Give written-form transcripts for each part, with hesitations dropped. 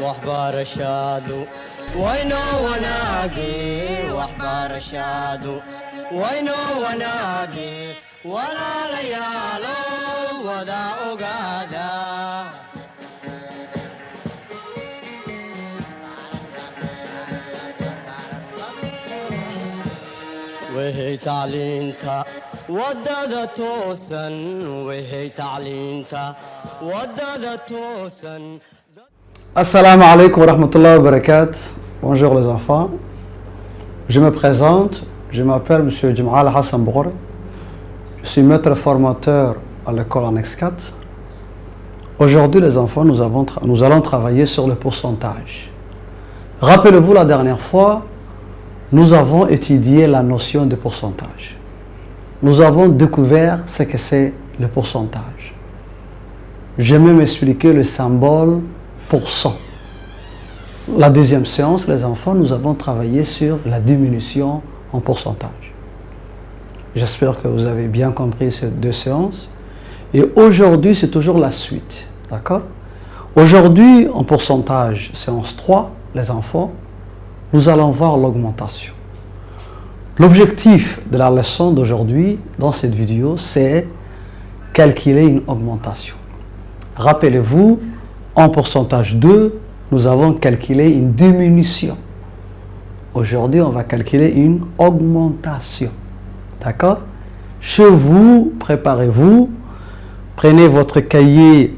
waxbarashadu waynoo wanaage waxbarashadu waynoo wanaage walaalayaalo wada ogaada وهي تعلينتا ودادة توسن وهي تعلينتا ودادة توسن. Assalamu alaikum wa rahmatullahi wa barakatuh. Bonjour les enfants. Je me présente, je m'appelle M. Djemal Hassan Bourre. Je suis maître formateur à l'école Annexe 4. Aujourd'hui les enfants, nous allons travailler sur le pourcentage. Rappelez-vous la dernière fois, nous avons étudié la notion de pourcentage. Nous avons découvert ce que c'est le pourcentage. Je vais m'expliquer le symbole pourcent. La deuxième séance, les enfants, nous avons travaillé sur la diminution en pourcentage. J'espère que vous avez bien compris ces deux séances. Et aujourd'hui, c'est toujours la suite. D'accord? Aujourd'hui, en pourcentage, séance 3, les enfants, nous allons voir l'augmentation. L'objectif de la leçon d'aujourd'hui, dans cette vidéo, c'est calculer une augmentation. Rappelez-vous, en pourcentage 2, nous avons calculé une diminution. Aujourd'hui, on va calculer une augmentation. D'accord? Chez vous, préparez-vous, prenez votre cahier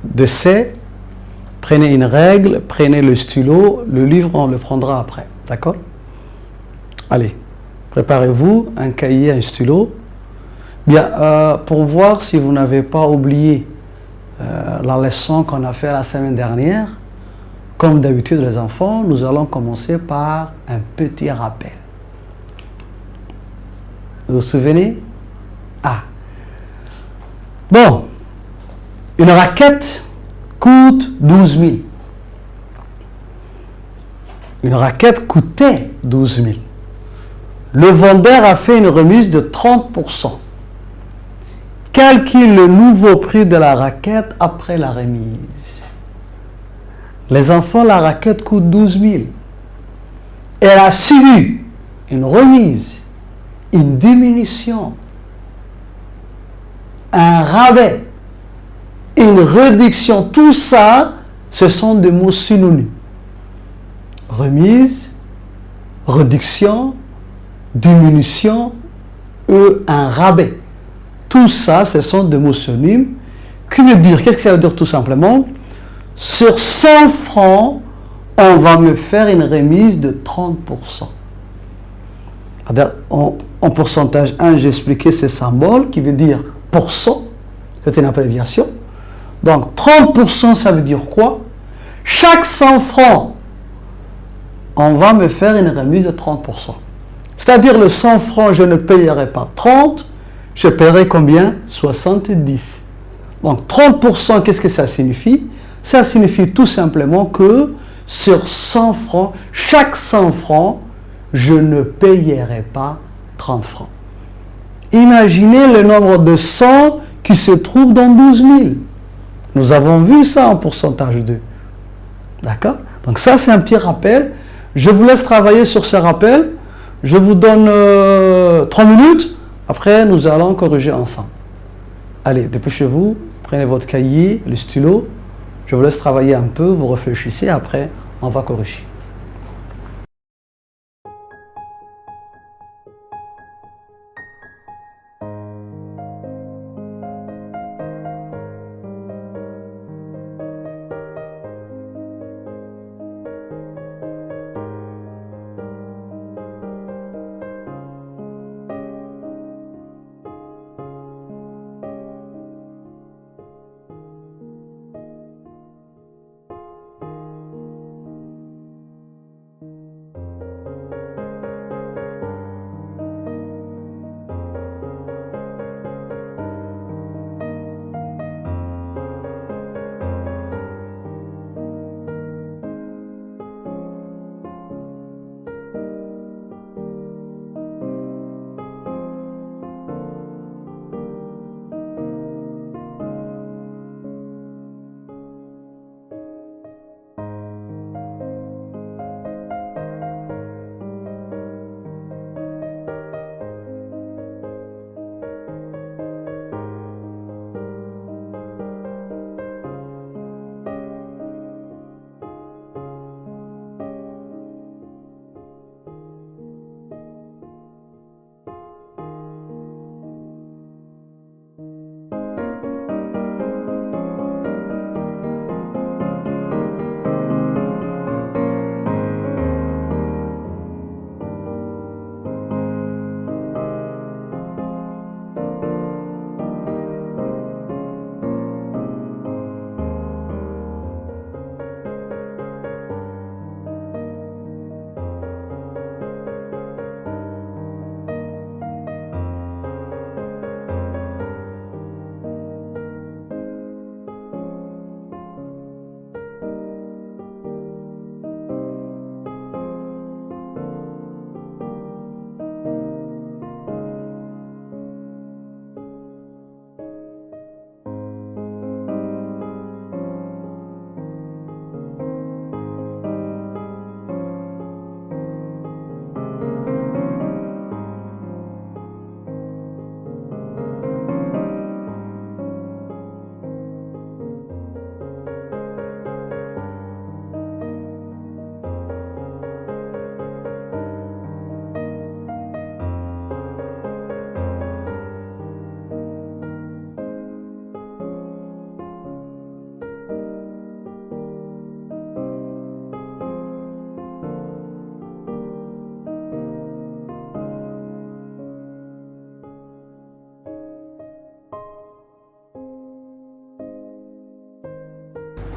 de C, prenez une règle, prenez le stylo, le livre, on le prendra après. D'accord? Allez, préparez-vous, un cahier, un stylo. Bien, pour voir si vous n'avez pas oublié la leçon qu'on a fait la semaine dernière, comme d'habitude les enfants, nous allons commencer par un petit rappel. Vous vous souvenez? Ah. Bon, une raquette coûte 12 000. Une raquette coûtait 12 000. Le vendeur a fait une remise de 30%. Calcule le nouveau prix de la raquette après la remise. Les enfants, la raquette coûte 12 000. Elle a subi une remise, une diminution, un rabais, une réduction. Tout ça, ce sont des mots synonymes. Remise, réduction, diminution et un rabais. Tout ça, ce sont des mots synonymes. Qui veut dire, qu'est-ce que ça veut dire tout simplement? Sur 100 francs, on va me faire une remise de 30%. En pourcentage 1, j'ai expliqué ce symbole qui veut dire pourcent. C'est une abréviation. Donc 30%, ça veut dire quoi? Chaque 100 francs, on va me faire une remise de 30%. C'est-à-dire le 100 francs, je ne payerai pas 30, je paierai combien? 70. Donc 30%, qu'est-ce que ça signifie? Ça signifie tout simplement que sur 100 francs, chaque 100 francs, je ne payerai pas 30 francs. Imaginez le nombre de 100 qui se trouve dans 12 000. Nous avons vu ça en pourcentage 2. D'accord? Donc ça, c'est un petit rappel. Je vous laisse travailler sur ce rappel. Je vous donne 3 minutes. Après, nous allons corriger ensemble. Allez, dépêchez-vous. Prenez votre cahier, le stylo. Je vous laisse travailler un peu. Vous réfléchissez. Après, on va corriger.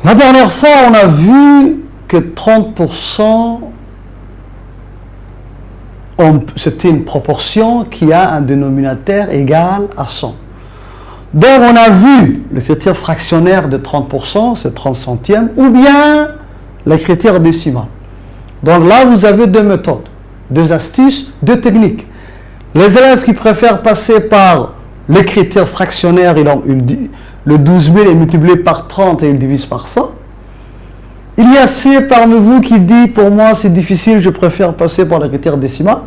La dernière fois, on a vu que 30%, c'était une proportion qui a un dénominateur égal à 100. Donc, on a vu le critère fractionnaire de 30%, c'est 30 centièmes, ou bien le critère décimal. Donc là, vous avez deux méthodes, deux astuces, deux techniques. Les élèves qui préfèrent passer par le critère fractionnaire, le 12 000 est multiplié par 30 et il divise par 100. Il y a ceux parmi vous qui disent, pour moi c'est difficile, je préfère passer par le critère décimal.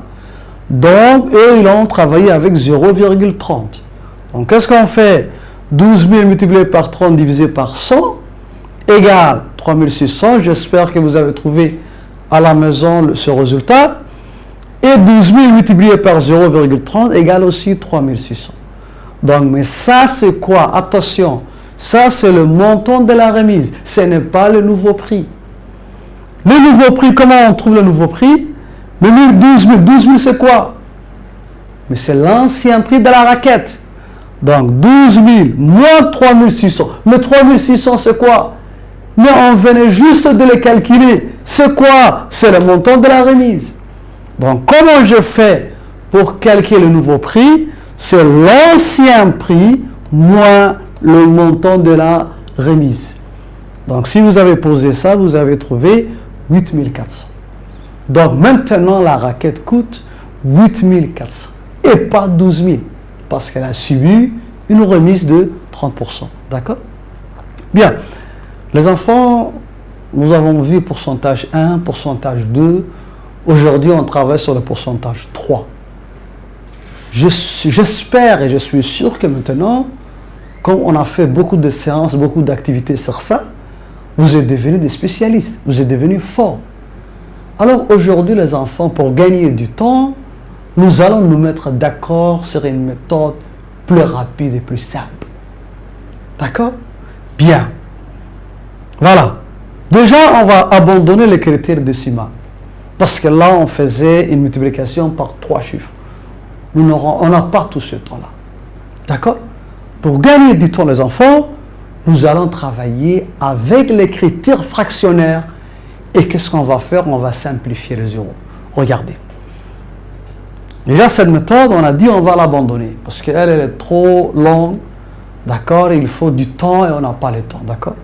Donc, eux, ils ont travaillé avec 0,30. Donc, qu'est-ce qu'on fait? 12 000 multiplié par 30 divisé par 100 égale 3600. J'espère que vous avez trouvé à la maison ce résultat. Et 12 000 multiplié par 0,30 égale aussi 3600. Donc, mais ça, c'est quoi? Attention, ça, c'est le montant de la remise. Ce n'est pas le nouveau prix. Le nouveau prix, comment on trouve le nouveau prix? Le 12 000, c'est quoi? Mais c'est l'ancien prix de la raquette. Donc, 12 000 moins 3600. Mais 3600, c'est quoi? Mais on venait juste de le calculer. C'est quoi? C'est le montant de la remise. Donc, comment je fais pour calculer le nouveau prix? C'est l'ancien prix moins le montant de la remise. Donc, si vous avez posé ça, vous avez trouvé 8400. Donc, maintenant, la raquette coûte 8400 et pas 12 000 parce qu'elle a subi une remise de 30%. D'accord? Bien. Les enfants, nous avons vu pourcentage 1, pourcentage 2. Aujourd'hui, on travaille sur le pourcentage 3. J'espère et je suis sûr que maintenant, comme on a fait beaucoup de séances, beaucoup d'activités sur ça, vous êtes devenus des spécialistes, vous êtes devenus forts. Alors aujourd'hui, les enfants, pour gagner du temps, nous allons nous mettre d'accord sur une méthode plus rapide et plus simple. D'accord? Bien. Voilà. Déjà, on va abandonner les critères décimaux. Parce que là, on faisait une multiplication par 3 chiffres. On n'a pas tout ce temps-là. D'accord? Pour gagner du temps, les enfants, nous allons travailler avec les critères fractionnaires. Et qu'est-ce qu'on va faire? On va simplifier les zéros. Regardez. Déjà, cette méthode, on a dit on va l'abandonner. Parce qu'elle est trop longue. D'accord? Il faut du temps et on n'a pas le temps. D'accord?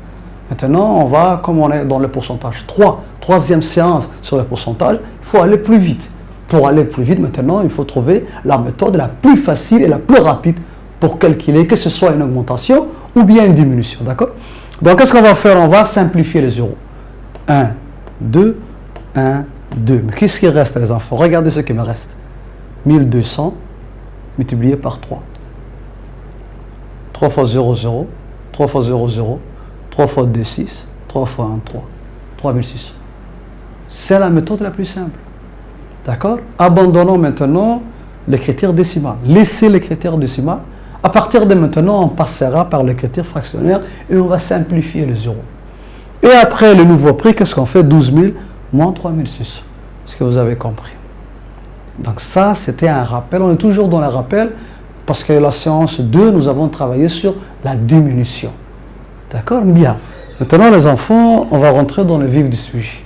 Maintenant, on va, comme on est dans le pourcentage 3, troisième séance sur le pourcentage, il faut aller plus vite. Pour aller plus vite, maintenant, il faut trouver la méthode la plus facile et la plus rapide pour calculer que ce soit une augmentation ou bien une diminution. D'accord? Donc, qu'est-ce qu'on va faire? On va simplifier les zéros. 1, 2, 1, 2. Mais qu'est-ce qui reste, les enfants? Regardez ce qui me reste. 1200 multiplié par 3. 3 fois 0, 0. 3 fois 0, 0. 3 fois 2, 6. 3 fois 1, 3. 3600. C'est la méthode la plus simple. D'accord? Abandonnons maintenant les critères décimaux. Laissez les critères décimaux. À partir de maintenant, on passera par les critères fractionnaires et on va simplifier les zéros. Et après le nouveau prix, qu'est-ce qu'on fait? 12 000 moins 3600. Est-ce que vous avez compris? Donc ça, c'était un rappel. On est toujours dans le rappel parce que la séance 2, nous avons travaillé sur la diminution. D'accord? Bien. Maintenant, les enfants, on va rentrer dans le vif du sujet.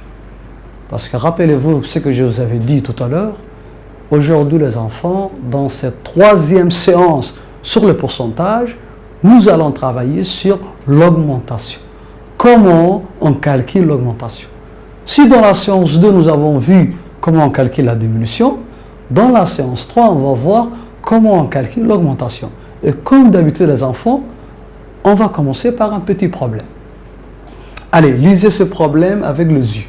Parce que rappelez-vous ce que je vous avais dit tout à l'heure. Aujourd'hui, les enfants, dans cette troisième séance sur le pourcentage, nous allons travailler sur l'augmentation. Comment on calcule l'augmentation? Si dans la séance 2, nous avons vu comment on calcule la diminution, dans la séance 3, on va voir comment on calcule l'augmentation. Et comme d'habitude, les enfants, on va commencer par un petit problème. Allez, lisez ce problème avec les yeux.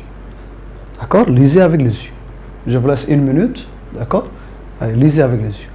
D'accord? Lisez avec les yeux. Je vous laisse 1 minute. D'accord? Allez, lisez avec les yeux.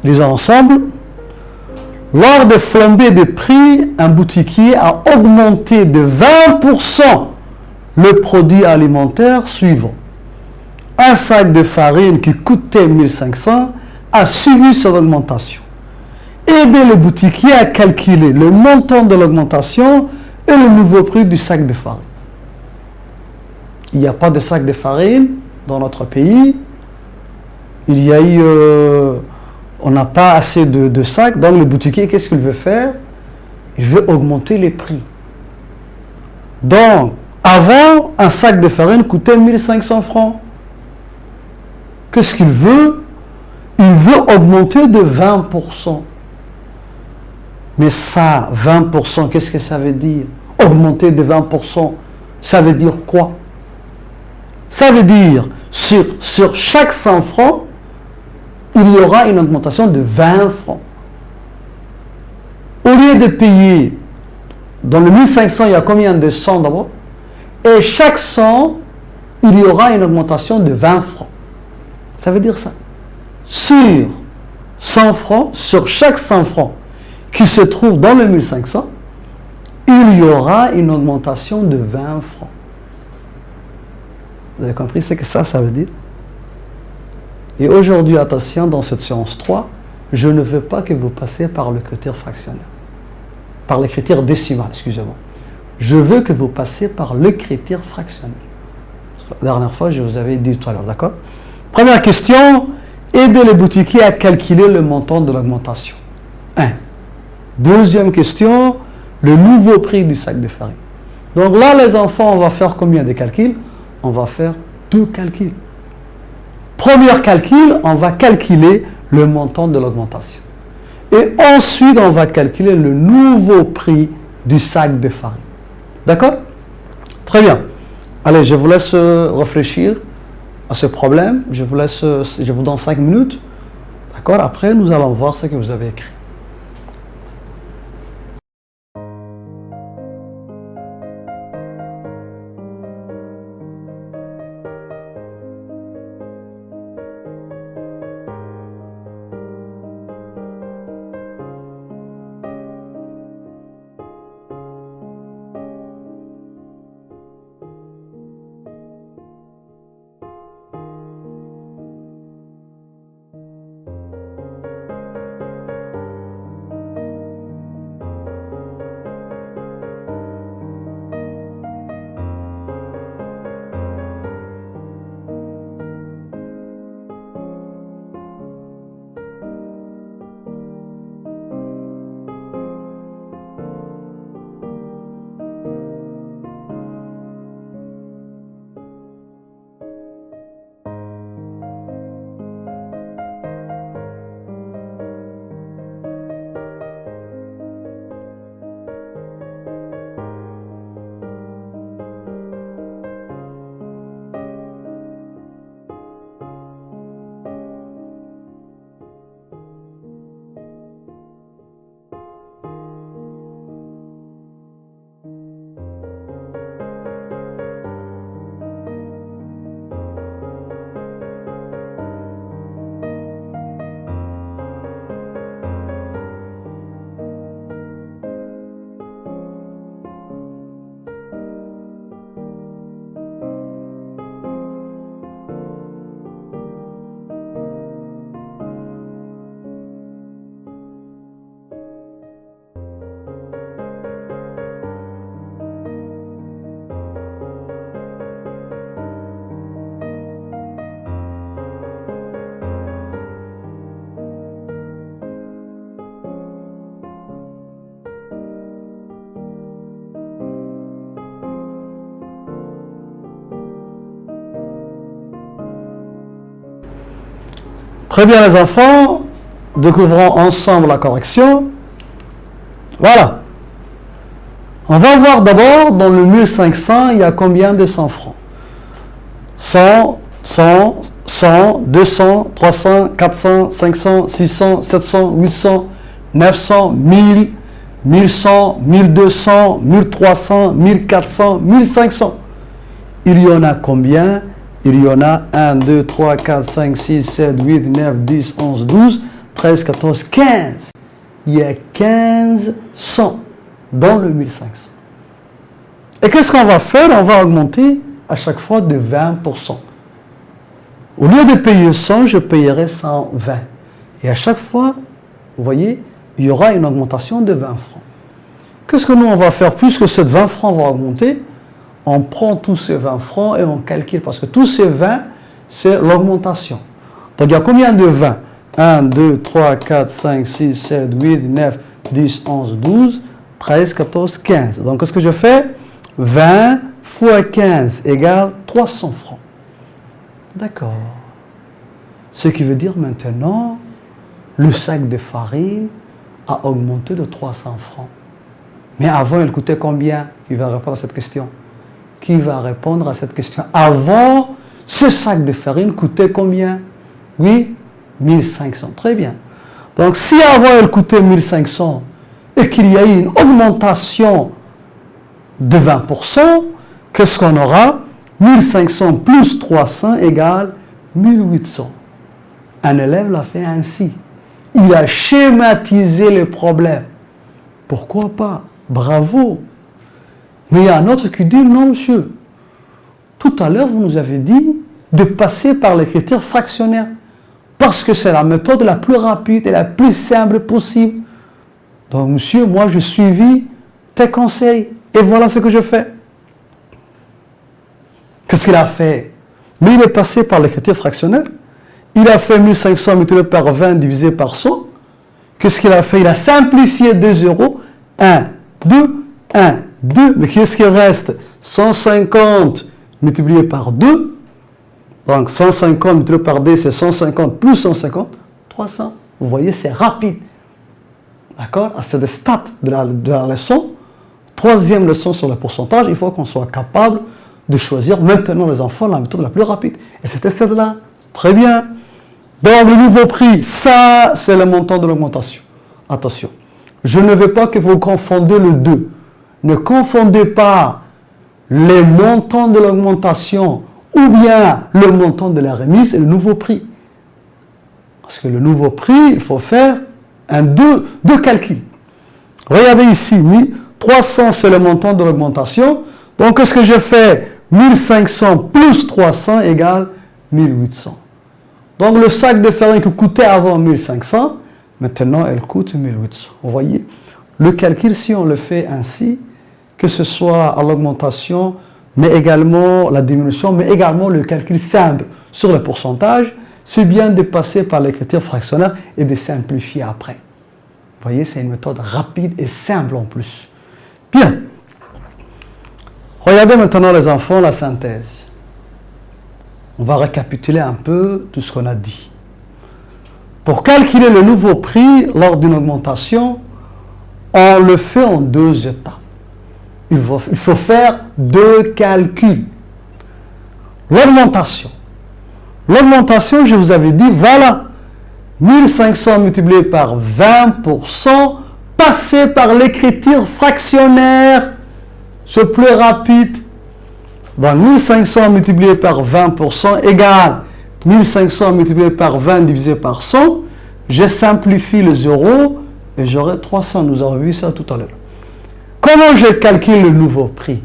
Lisons ensemble. Lors des flambées de prix, un boutiquier a augmenté de 20% le produit alimentaire suivant. Un sac de farine qui coûtait 1500 a subi cette augmentation. Aidez le boutiquier à calculer le montant de l'augmentation et le nouveau prix du sac de farine. Il n'y a pas de sac de farine dans notre pays. Il y a eu... on n'a pas assez de sacs. Donc le boutiquier, qu'est-ce qu'il veut faire? Il veut augmenter les prix. Donc, avant, un sac de farine coûtait 1500 francs. Qu'est-ce qu'il veut? Il veut augmenter de 20%. Mais ça, 20%, qu'est-ce que ça veut dire? Augmenter de 20%, ça veut dire quoi? Ça veut dire, sur chaque 100 francs, il y aura une augmentation de 20 francs. Au lieu de payer, dans le 1500, il y a combien de 100 d'abord? Et chaque 100, il y aura une augmentation de 20 francs. Ça veut dire ça. Sur 100 francs, sur chaque 100 francs qui se trouve dans le 1500, il y aura une augmentation de 20 francs. Vous avez compris ce que ça veut dire? Et aujourd'hui, attention, dans cette séance 3, je ne veux pas que vous passiez par l'écriture fractionnelle. Par l'écriture décimale, excusez-moi. Je veux que vous passiez par l'écriture fractionnelle. La dernière fois, je vous avais dit tout à l'heure, d'accord? Première question, aider les boutiquiers à calculer le montant de l'augmentation. 1. Deuxième question, le nouveau prix du sac de farine. Donc là, les enfants, on va faire combien de calculs? On va faire 2 calculs. Premier calcul, on va calculer le montant de l'augmentation. Et ensuite, on va calculer le nouveau prix du sac de farine. D'accord? Très bien. Allez, je vous laisse réfléchir à ce problème. Je vous donne 5 minutes. D'accord? Après, nous allons voir ce que vous avez écrit. Très bien les enfants, découvrons ensemble la correction. Voilà. On va voir d'abord dans le 1500, il y a combien de 100 francs? 100, 200, 300, 400, 500, 600, 700, 800, 900, 1000, 1100, 1200, 1300, 1400, 1500. Il y en a combien? Il y en a 1, 2, 3, 4, 5, 6, 7, 8, 9, 10, 11, 12, 13, 14, 15. Il y a 15 cents dans le 1500. Et qu'est-ce qu'on va faire? On va augmenter à chaque fois de 20%. Au lieu de payer 100, je payerai 120. Et à chaque fois, vous voyez, il y aura une augmentation de 20 francs. Qu'est-ce que nous, on va faire? Puisque ces 20 francs vont augmenter, on prend tous ces 20 francs et on calcule. Parce que tous ces 20, c'est l'augmentation. Donc, il y a combien de 20? 1, 2, 3, 4, 5, 6, 7, 8, 9, 10, 11, 12, 13, 14, 15. Donc, qu'est-ce que je fais? 20 fois 15 égale 300 francs. D'accord. Ce qui veut dire maintenant, le sac de farine a augmenté de 300 francs. Mais avant, il coûtait combien? Qui va répondre à cette question? Qui va répondre à cette question? Avant, ce sac de farine coûtait combien? Oui, 1500. Très bien. Donc, si avant, il coûtait 1500 et qu'il y a eu une augmentation de 20%, qu'est-ce qu'on aura? 1500 plus 300 égale 1800. Un élève l'a fait ainsi. Il a schématisé le problème. Pourquoi pas? Bravo. Mais il y a un autre qui dit, non monsieur, tout à l'heure vous nous avez dit de passer par l'écriture fractionnaire, parce que c'est la méthode la plus rapide et la plus simple possible. Donc monsieur, moi j'ai suivi tes conseils, et voilà ce que je fais. Qu'est-ce qu'il a fait? Mais il est passé par l'écriture fractionnaire. Il a fait 1500 multiplié par 20 divisé par 100. Qu'est-ce qu'il a fait? Il a simplifié 2 zéros. 1, 2, 1, 2. Mais qu'est-ce qui reste? 150 multiplié par 2. Donc 150 multiplié par 2, c'est 150 plus 150, 300. Vous voyez, c'est rapide. D'accord? C'est des stats de la leçon. Troisième leçon sur le pourcentage. Il faut qu'on soit capable de choisir maintenant les enfants la méthode la plus rapide. Et c'était celle-là. Très bien. Donc le nouveau prix, ça c'est le montant de l'augmentation. Attention, je ne veux pas que vous confondiez le 2. Ne confondez pas les montants de l'augmentation ou bien le montant de la remise et le nouveau prix. Parce que le nouveau prix, il faut faire deux calculs. Regardez ici, 300 c'est le montant de l'augmentation. Donc qu'est-ce que je fais? 1500 plus 300 égale 1800. Donc le sac de farine qui coûtait avant 1500, maintenant elle coûte 1800. Vous voyez? Le calcul, si on le fait ainsi, que ce soit à l'augmentation, mais également la diminution, mais également le calcul simple sur le pourcentage, c'est bien de passer par l'écriture fractionnaire et de simplifier après. Vous voyez, c'est une méthode rapide et simple en plus. Bien. Regardez maintenant les enfants la synthèse. On va récapituler un peu tout ce qu'on a dit. Pour calculer le nouveau prix lors d'une augmentation, on le fait en 2 étapes. Il faut faire 2 calculs. L'augmentation. L'augmentation, je vous avais dit, voilà, 1500 multiplié par 20%, passé par l'écriture fractionnaire. C'est plus rapide. Donc 1500 multiplié par 20% égale 1500 multiplié par 20 divisé par 100. Je simplifie le 0 et j'aurai 300. Nous avons vu ça tout à l'heure. Comment je calcule le nouveau prix?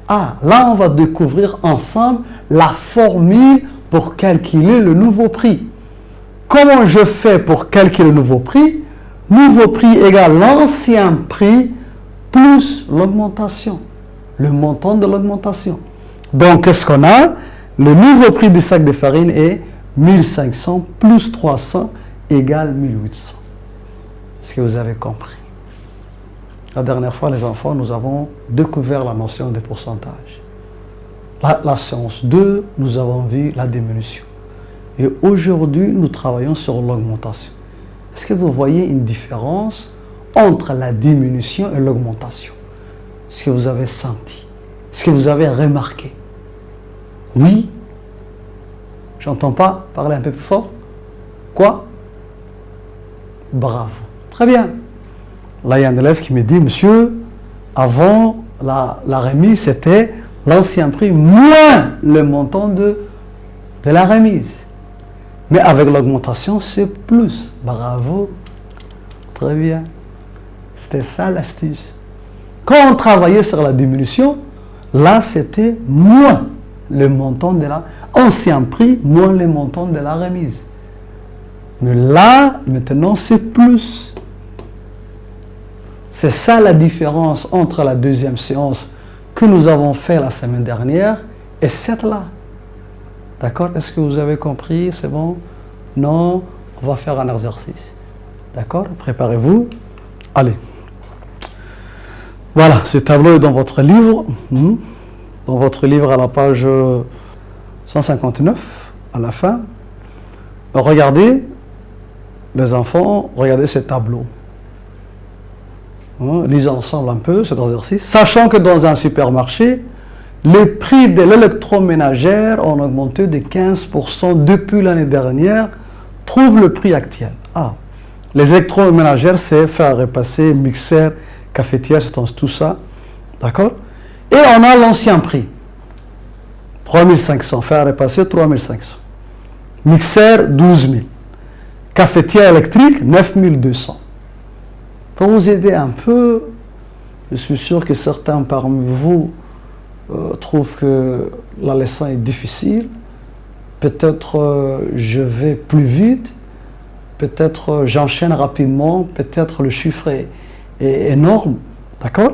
Ah, là on va découvrir ensemble la formule pour calculer le nouveau prix. Comment je fais pour calculer le nouveau prix? Nouveau prix égale l'ancien prix plus l'augmentation. Le montant de l'augmentation. Donc, qu'est-ce qu'on a? Le nouveau prix du sac de farine est 1500 plus 300 égale 1800. Est-ce que vous avez compris? La dernière fois, les enfants, nous avons découvert la notion de pourcentage. La séance 2, nous avons vu la diminution. Et aujourd'hui, nous travaillons sur l'augmentation. Est-ce que vous voyez une différence entre la diminution et l'augmentation? Est-ce que vous avez senti? Est-ce que vous avez remarqué? Oui? J'entends pas parler un peu plus fort? Quoi? Bravo. Très bien. Là, il y a un élève qui me dit, monsieur, avant la remise, c'était l'ancien prix moins le montant de la remise. Mais avec l'augmentation, c'est plus. Bravo. Très bien. C'était ça l'astuce. Quand on travaillait sur la diminution, là, c'était moins le montant de la... ancien prix, moins le montant de la remise. Mais là, maintenant, c'est plus. C'est ça la différence entre la deuxième séance que nous avons fait la semaine dernière et cette-là. D'accord? Est-ce que vous avez compris? C'est bon? Non? On va faire un exercice. D'accord? Préparez-vous. Allez. Voilà, ce tableau est dans votre livre. Dans votre livre à la page 159, à la fin. Regardez, les enfants, regardez ce tableau. Lisez ensemble un peu cet exercice. Sachant que dans un supermarché, les prix de l'électroménagère ont augmenté de 15% depuis l'année dernière. Trouve le prix actuel. Ah, les électroménagères, c'est faire repasser, mixeur, cafetière, c'est tout ça. D'accord? Et on a l'ancien prix. 3500, faire repasser 3500. Mixeur, 12 000. Cafetière électrique, 9200. Pour vous aider un peu, je suis sûr que certains parmi vous trouvent que la leçon est difficile. Peut-être je vais plus vite, peut-être j'enchaîne rapidement, peut-être le chiffre est énorme, d'accord?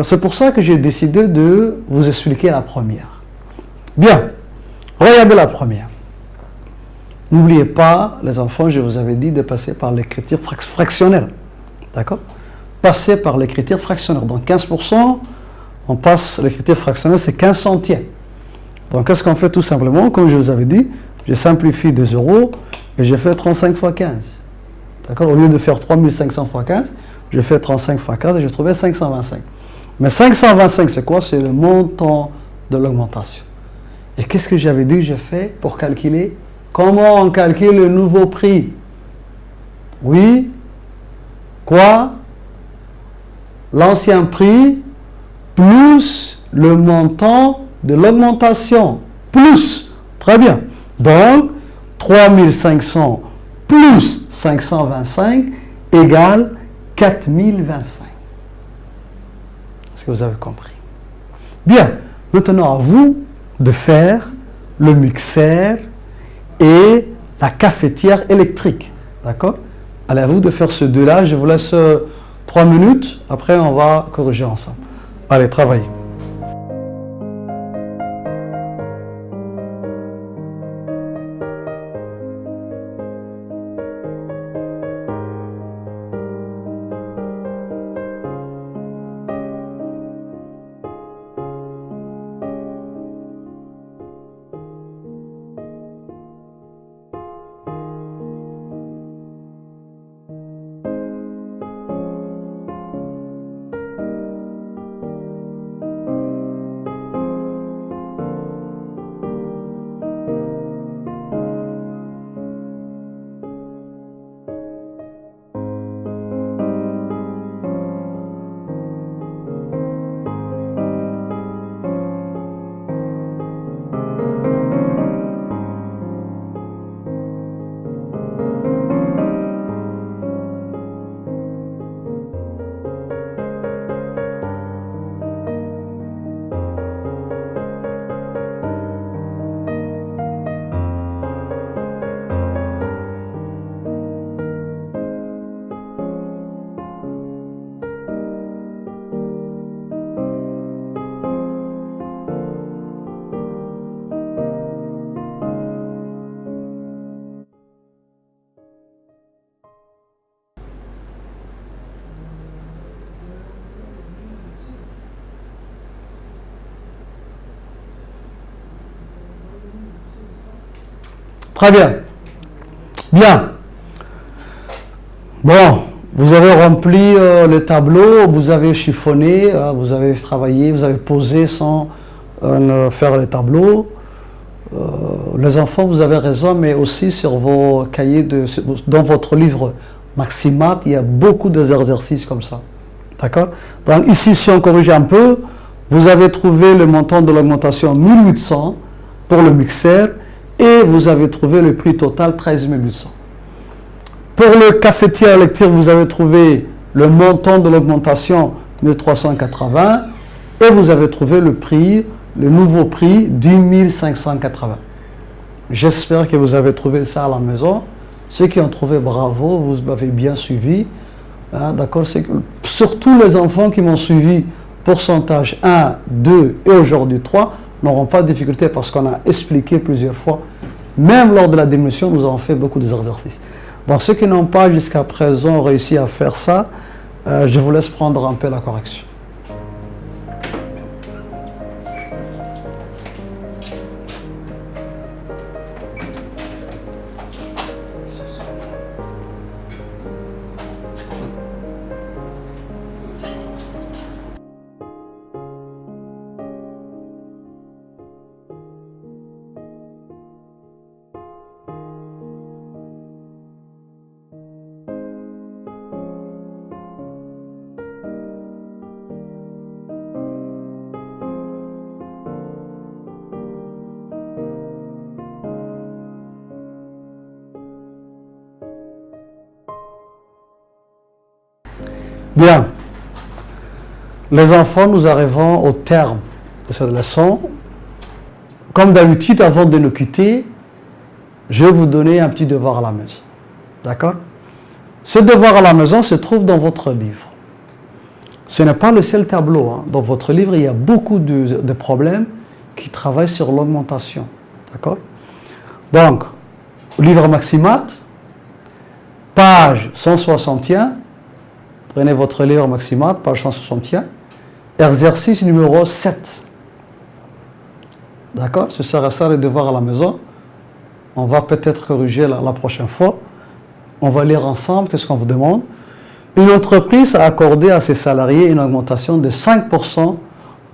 C'est pour ça que j'ai décidé de vous expliquer la première. Bien, regardez la première. N'oubliez pas, les enfants, je vous avais dit de passer par l'écriture fractionnelle. D'accord? Passer par l'écriture fractionnelle. Donc 15%, on passe l'écriture fractionnelle, c'est 15 centièmes. Donc qu'est-ce qu'on fait tout simplement? Comme je vous avais dit, je simplifie 2 euros et je fais 35 fois 15. D'accord? Au lieu de faire 3500 fois 15, je fais 35 fois 15 et je trouvais 525. Mais 525, c'est quoi? C'est le montant de l'augmentation. Et qu'est-ce que j'avais dit que j'ai fait pour calculer? Comment on calcule le nouveau prix? Oui. Quoi? L'ancien prix plus le montant de l'augmentation. Plus. Très bien. Donc, 3500 plus 525 égale 4025. Est-ce que vous avez compris? Bien. Maintenant, à vous de faire le mixeur et la cafetière électrique. D'accord? Allez, à vous de faire ce deux-là. Je vous laisse 3 minutes. Après, on va corriger ensemble. Allez, travaillez. Très bien. Bien. Bon, vous avez rempli le tableau, vous avez chiffonné, vous avez travaillé, vous avez posé sans faire le tableau. Les enfants, vous avez raison, mais aussi sur vos cahiers, dans votre livre Maximat, il y a beaucoup d'exercices comme ça. D'accord? Donc ici, si on corrige un peu, vous avez trouvé le montant de l'augmentation 1800 pour le mixeur et vous avez trouvé le prix total 13 800. Pour le cafetière électrique, vous avez trouvé le montant de l'augmentation 1380 et vous avez trouvé le prix, le nouveau prix 10 580. J'espère que vous avez trouvé ça à la maison. Ceux qui ont trouvé, bravo, vous m'avez bien suivi. Hein, d'accord, surtout les enfants qui m'ont suivi, pourcentage 1, 2 et aujourd'hui 3, n'auront pas de difficulté parce qu'on a expliqué plusieurs fois. Même lors de la diminution, nous avons fait beaucoup d'exercices. Donc ceux qui n'ont pas jusqu'à présent réussi à faire ça, je vous laisse prendre un peu la correction. Bien, les enfants, nous arrivons au terme de cette leçon. Comme d'habitude, avant de nous quitter, je vais vous donner un petit devoir à la maison. D'accord? Ce devoir à la maison se trouve dans votre livre. Ce n'est pas le seul tableau. Hein. Dans votre livre, il y a beaucoup de problèmes qui travaillent sur l'augmentation. D'accord? Donc, livre Maximat, page 161. Prenez votre livre Maximat, page 161, exercice numéro 7. D'accord? Ce sera ça le devoir à la maison. On va peut-être corriger la prochaine fois. On va lire ensemble, qu'est-ce qu'on vous demande. Une entreprise a accordé à ses salariés une augmentation de 5%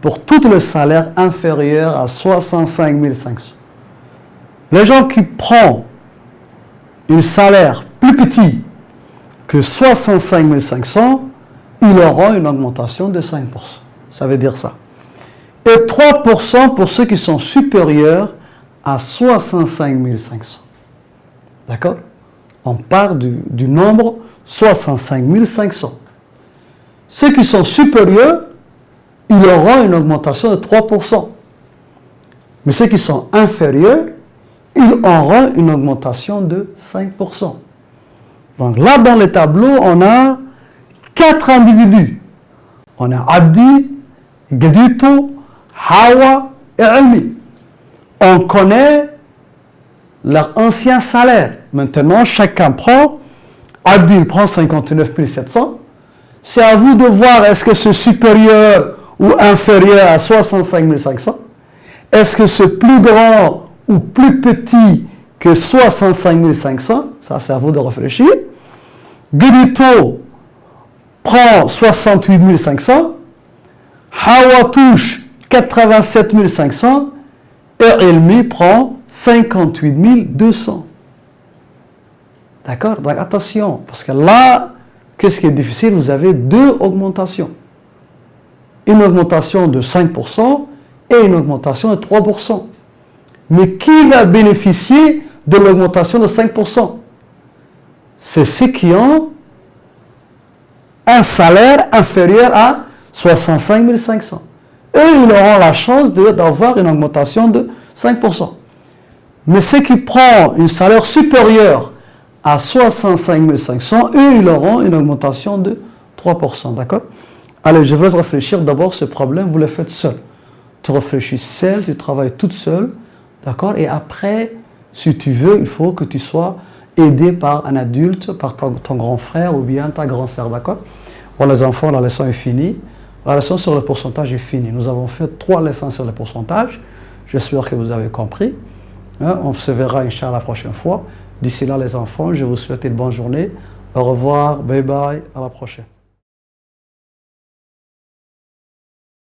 pour tout le salaire inférieur à 65 500. Les gens qui prennent un salaire plus petit que 65 500, ils auront une augmentation de 5%. Ça veut dire ça. Et 3% pour ceux qui sont supérieurs à 65 500. D'accord? On part du nombre 65 500. Ceux qui sont supérieurs, ils auront une augmentation de 3%. Mais ceux qui sont inférieurs, ils auront une augmentation de 5%. Donc là, dans le tableau, on a 4 individus. On a Abdi, Gedito, Hawa et Almi. On connaît leur ancien salaire. Maintenant, chacun prend. Abdi, il prend 59 700. C'est à vous de voir est-ce que c'est supérieur ou inférieur à 65 500. Est-ce que c'est plus grand ou plus petit que 65 500? Ça, c'est à vous de réfléchir. Gedito prend 68 500. Hawa touche 87 500. Et Elmi prend 58 200. D'accord? Donc attention, parce que là, qu'est-ce qui est difficile? Vous avez deux augmentations. Une augmentation de 5% et une augmentation de 3%. Mais qui va bénéficier de l'augmentation de 5%? C'est ceux qui ont un salaire inférieur à 65 500. Eux, ils auront la chance d'avoir une augmentation de 5%. Mais ceux qui prennent un salaire supérieur à 65 500, eux, ils auront une augmentation de 3%. D'accord? Allez, je vais réfléchir d'abord ce problème, vous le faites seul. Tu réfléchis seul, tu travailles toute seule. D'accord? Et après, si tu veux, il faut que tu sois aidé par un adulte, par ton grand frère ou bien ta grande sœur. D'accord? Bon, les enfants, la leçon est finie. La leçon sur le pourcentage est finie. Nous avons fait 3 leçons sur le pourcentage. J'espère que vous avez compris. Hein? On se verra, Inch'Allah, la prochaine fois. D'ici là, les enfants, je vous souhaite une bonne journée. Au revoir, bye bye, à la prochaine.